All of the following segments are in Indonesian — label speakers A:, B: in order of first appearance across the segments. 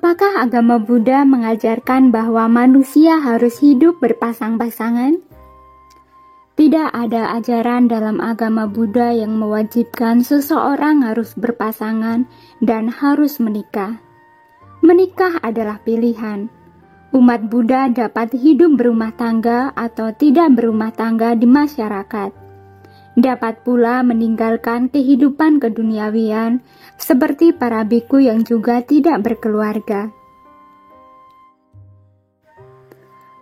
A: Apakah agama Buddha mengajarkan bahwa manusia harus hidup berpasang-pasangan? Tidak ada ajaran dalam agama Buddha yang mewajibkan seseorang harus berpasangan dan harus menikah. Menikah adalah pilihan. Umat Buddha dapat hidup berumah tangga atau tidak berumah tangga di masyarakat. Dapat pula meninggalkan kehidupan keduniawian seperti para biku yang juga tidak berkeluarga.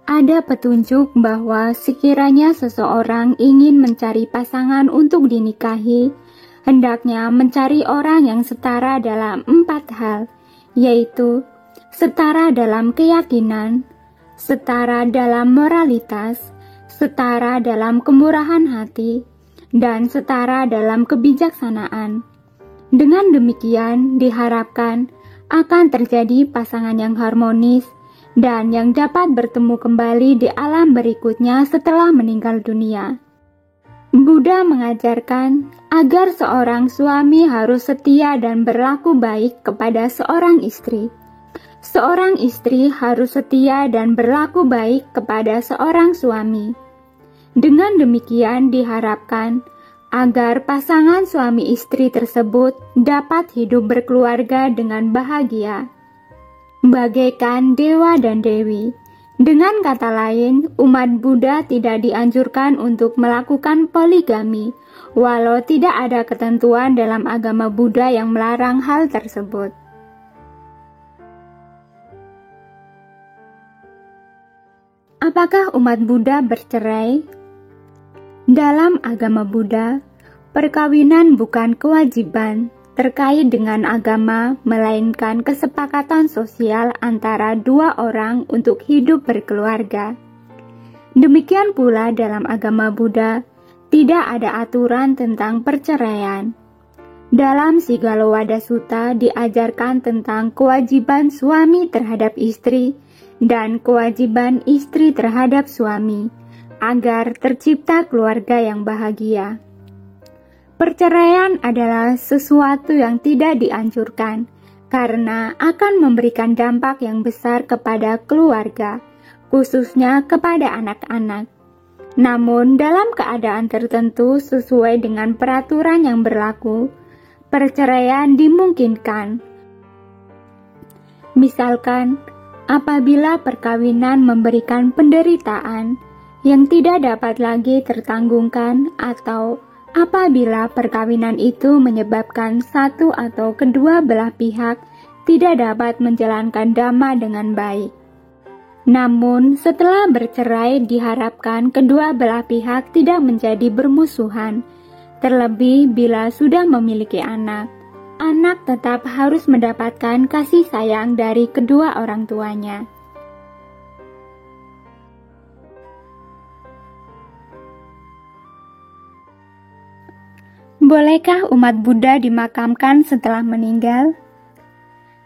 A: Ada petunjuk bahwa sekiranya seseorang ingin mencari pasangan untuk dinikahi, hendaknya mencari orang yang setara dalam 4 hal, yaitu setara dalam keyakinan, setara dalam moralitas, setara dalam kemurahan hati, dan setara dalam kebijaksanaan. Dengan demikian diharapkan akan terjadi pasangan yang harmonis dan yang dapat bertemu kembali di alam berikutnya setelah meninggal dunia. Buddha mengajarkan agar seorang suami harus setia dan berlaku baik kepada seorang istri. Seorang istri harus setia dan berlaku baik kepada seorang suami. Dengan demikian diharapkan agar pasangan suami istri tersebut dapat hidup berkeluarga dengan bahagia, bagaikan dewa dan dewi. Dengan kata lain, umat Buddha tidak dianjurkan untuk melakukan poligami, walau tidak ada ketentuan dalam agama Buddha yang melarang hal tersebut. Apakah umat Buddha bercerai? Dalam agama Buddha, perkawinan bukan kewajiban terkait dengan agama, melainkan kesepakatan sosial antara 2 orang untuk hidup berkeluarga. Demikian pula dalam agama Buddha, tidak ada aturan tentang perceraian. Dalam Sigalowada Sutta diajarkan tentang kewajiban suami terhadap istri dan kewajiban istri terhadap suami, agar tercipta keluarga yang bahagia. Perceraian adalah sesuatu yang tidak dianjurkan karena akan memberikan dampak yang besar kepada keluarga, khususnya kepada anak-anak. Namun dalam keadaan tertentu sesuai dengan peraturan yang berlaku, perceraian dimungkinkan. Misalkan, apabila perkawinan memberikan penderitaan yang tidak dapat lagi tertanggungkan, atau apabila perkawinan itu menyebabkan satu atau kedua belah pihak tidak dapat menjalankan dhamma dengan baik. Namun setelah bercerai diharapkan kedua belah pihak tidak menjadi bermusuhan, terlebih bila sudah memiliki anak. Anak tetap harus mendapatkan kasih sayang dari kedua orang tuanya. Bolehkah umat Buddha dimakamkan setelah meninggal?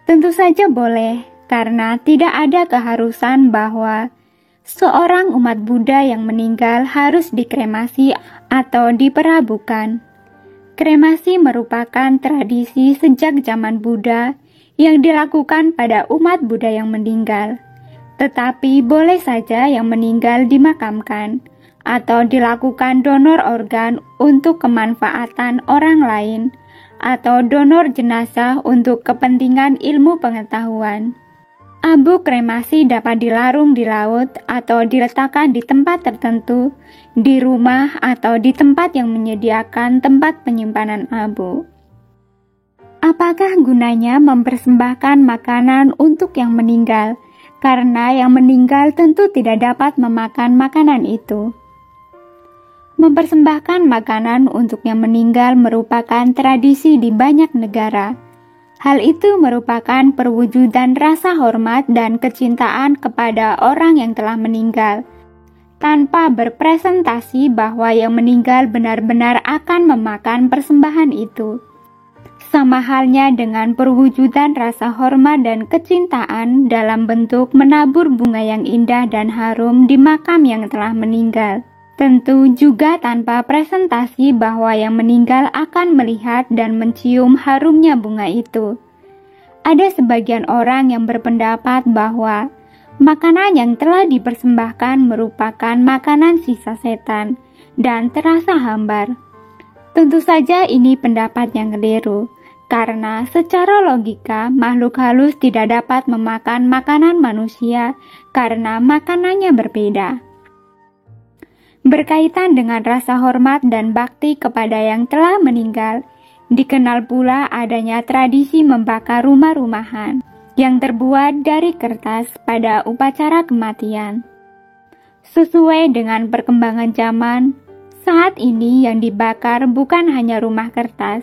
A: Tentu saja boleh, karena tidak ada keharusan bahwa seorang umat Buddha yang meninggal harus dikremasi atau diperabukan. Kremasi merupakan tradisi sejak zaman Buddha yang dilakukan pada umat Buddha yang meninggal. Tetapi boleh saja yang meninggal dimakamkan, atau dilakukan donor organ untuk kemanfaatan orang lain, atau donor jenazah untuk kepentingan ilmu pengetahuan. Abu kremasi dapat dilarung di laut atau diletakkan di tempat tertentu, di rumah atau di tempat yang menyediakan tempat penyimpanan abu. Apakah gunanya mempersembahkan makanan untuk yang meninggal? Karena yang meninggal tentu tidak dapat memakan makanan itu. Mempersembahkan makanan untuk yang meninggal merupakan tradisi di banyak negara. Hal itu merupakan perwujudan rasa hormat dan kecintaan kepada orang yang telah meninggal, tanpa berpresentasi bahwa yang meninggal benar-benar akan memakan persembahan itu. Sama halnya dengan perwujudan rasa hormat dan kecintaan dalam bentuk menabur bunga yang indah dan harum di makam yang telah meninggal. Tentu juga tanpa presentasi bahwa yang meninggal akan melihat dan mencium harumnya bunga itu. Ada sebagian orang yang berpendapat bahwa makanan yang telah dipersembahkan merupakan makanan sisa setan dan terasa hambar. Tentu saja ini pendapat yang keliru, karena secara logika makhluk halus tidak dapat memakan makanan manusia karena makanannya berbeda. Berkaitan dengan rasa hormat dan bakti kepada yang telah meninggal, dikenal pula adanya tradisi membakar rumah-rumahan yang terbuat dari kertas pada upacara kematian. Sesuai dengan perkembangan zaman, saat ini yang dibakar bukan hanya rumah kertas,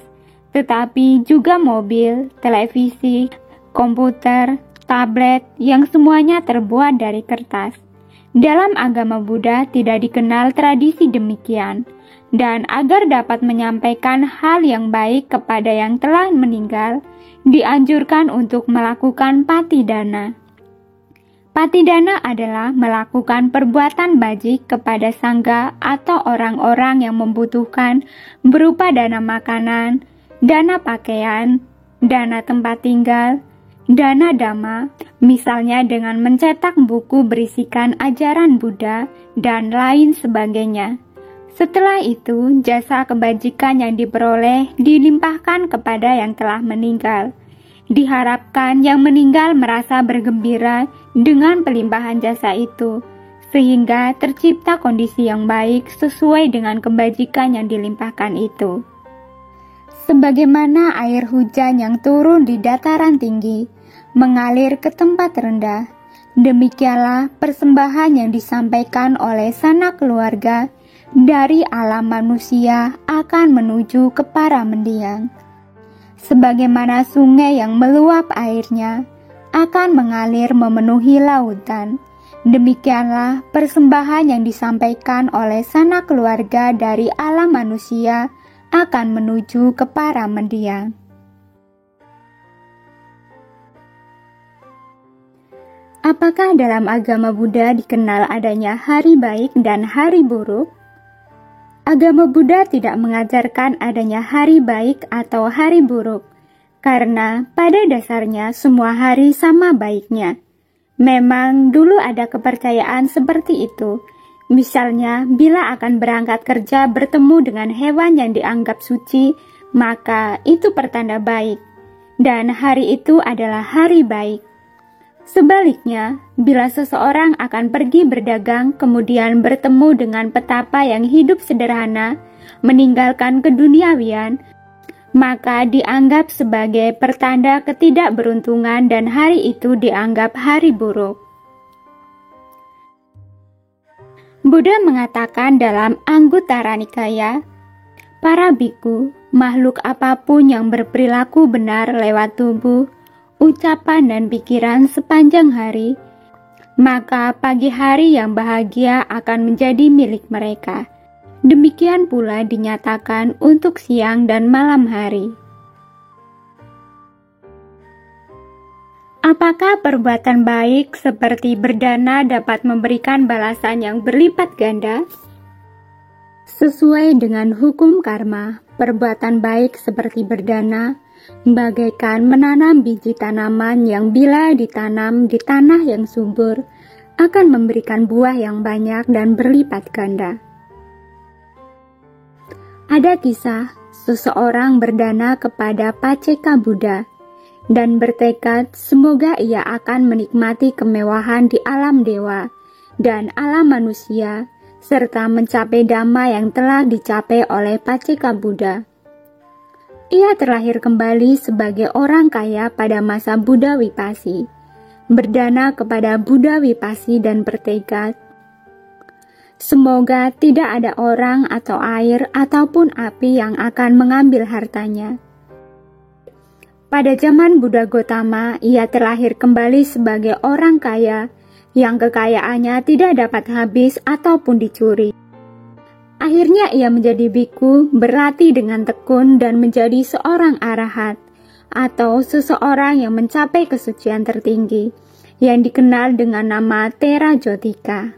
A: tetapi juga mobil, televisi, komputer, tablet yang semuanya terbuat dari kertas. Dalam agama Buddha tidak dikenal tradisi demikian, dan agar dapat menyampaikan hal yang baik kepada yang telah meninggal, dianjurkan untuk melakukan patidana. Patidana adalah melakukan perbuatan bajik kepada sangga atau orang-orang yang membutuhkan berupa dana makanan, dana pakaian, dana tempat tinggal, dana dhamma, misalnya dengan mencetak buku berisikan ajaran Buddha, dan lain sebagainya. Setelah itu, jasa kebajikan yang diperoleh dilimpahkan kepada yang telah meninggal. Diharapkan yang meninggal merasa bergembira dengan pelimpahan jasa itu, sehingga tercipta kondisi yang baik sesuai dengan kebajikan yang dilimpahkan itu. Sebagaimana air hujan yang turun di dataran tinggi, mengalir ke tempat rendah, demikianlah persembahan yang disampaikan oleh sanak keluarga dari alam manusia akan menuju ke para mendiang. Sebagaimana sungai yang meluap airnya akan mengalir memenuhi lautan, demikianlah persembahan yang disampaikan oleh sanak keluarga dari alam manusia akan menuju ke para mendiang. Apakah dalam agama Buddha dikenal adanya hari baik dan hari buruk? Agama Buddha tidak mengajarkan adanya hari baik atau hari buruk, karena pada dasarnya semua hari sama baiknya. Memang dulu ada kepercayaan seperti itu. Misalnya, bila akan berangkat kerja bertemu dengan hewan yang dianggap suci, maka itu pertanda baik, dan hari itu adalah hari baik. Sebaliknya, bila seseorang akan pergi berdagang kemudian bertemu dengan petapa yang hidup sederhana, meninggalkan keduniawian, maka dianggap sebagai pertanda ketidakberuntungan dan hari itu dianggap hari buruk. Buddha mengatakan dalam Anguttara Nikaya, para biku, makhluk apapun yang berperilaku benar lewat tubuh, ucapan dan pikiran sepanjang hari, maka pagi hari yang bahagia akan menjadi milik mereka. Demikian pula dinyatakan untuk siang dan malam hari. Apakah perbuatan baik seperti berdana dapat memberikan balasan yang berlipat ganda? Sesuai dengan hukum karma, perbuatan baik seperti berdana bagaikan menanam biji tanaman yang bila ditanam di tanah yang subur akan memberikan buah yang banyak dan berlipat ganda. Ada kisah seseorang berdana kepada Paceka Buddha dan bertekad semoga ia akan menikmati kemewahan di alam dewa dan alam manusia serta mencapai dhamma yang telah dicapai oleh Paceka Buddha. Ia terlahir kembali sebagai orang kaya pada masa Buddha Wipasi, berdana kepada Buddha Wipasi dan bertekad, semoga tidak ada orang atau air ataupun api yang akan mengambil hartanya. Pada zaman Buddha Gotama, ia terlahir kembali sebagai orang kaya yang kekayaannya tidak dapat habis ataupun dicuri. Akhirnya ia menjadi biku, berlatih dengan tekun dan menjadi seorang arahat atau seseorang yang mencapai kesucian tertinggi yang dikenal dengan nama Tera Jotika.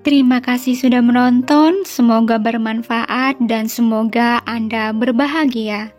A: Terima kasih sudah menonton, semoga bermanfaat dan semoga Anda berbahagia.